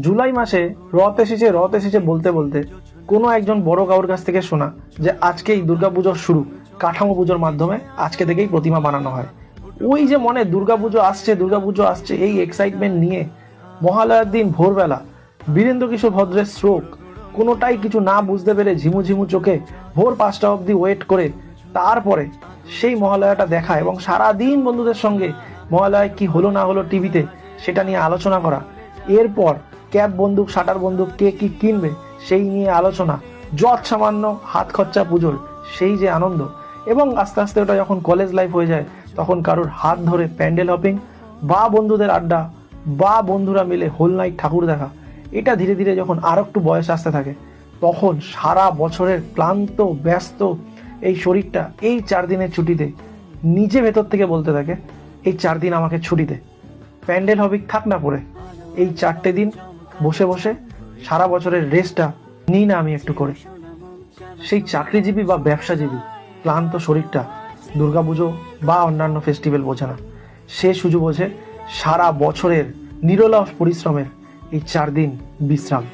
জুলাই মাসে রথ এসেছে বলতে বলতে কোনো একজন বড় কাউর কাছ থেকে শোনা যে আজকেই দুর্গাপুজোর শুরু, কাঠামো পুজোর মাধ্যমে আজকে থেকেই প্রতিমা বানানো হয়। ওই যে মনে দুর্গাপুজো আসছে এই এক্সাইটমেন্ট নিয়ে মহালয়ার দিন ভোরবেলা বীরেন্দ্র কিশোর ভদ্রের স্ট্রোক, কোনোটাই কিছু না বুঝতে পেরে ঝিমুঝিমু চোখে ভোর 5টা অবধি ওয়েট করে তারপরে সেই মহালয়াটা দেখা এবং সারাদিন বন্ধুদের সঙ্গে মহালয়ায় কি হলো না হলো টিভিতে সেটা নিয়ে আলোচনা করা। এরপর ক্যাপ বন্দুক, শাটার বন্দুক, কে কি কিনবে সেই নিয়ে আলোচনা, যৎ সামান্য হাত খরচা পুজোর সেই যে আনন্দ, এবং আস্তে আস্তে ওটা যখন কলেজ লাইফ হয়ে যায় তখন কারোর হাত ধরে প্যান্ডেল হপিং বা বন্ধুদের আড্ডা বা বন্ধুরা মিলে হোল নাইট ঠাকুর দেখা। এটা ধীরে ধীরে যখন আর একটু বয়স আসতে থাকে তখন সারা বছরের ক্লান্ত ব্যস্ত এই শরীরটা এই 4 দিনের ছুটিতে নিজে ভেতর থেকে বলতে থাকে এই 4 দিন আমাকে ছুটি দে, প্যান্ডেল হবিক থাক না পড়ে, এই 4টে দিন বসে বসে সারা বছরের রেস্টটা নিই না আমি একটু করে। সেই চাকরিজীবী বা ব্যবসাজীবী ক্লান্ত শরীরটা দুর্গাপুজো বা অন্যান্য ফেস্টিভ্যাল বোঝে না, সে শুধু বোঝে সারা বছরের নিরলস পরিশ্রমের এই 4 দিন বিশ্রাম।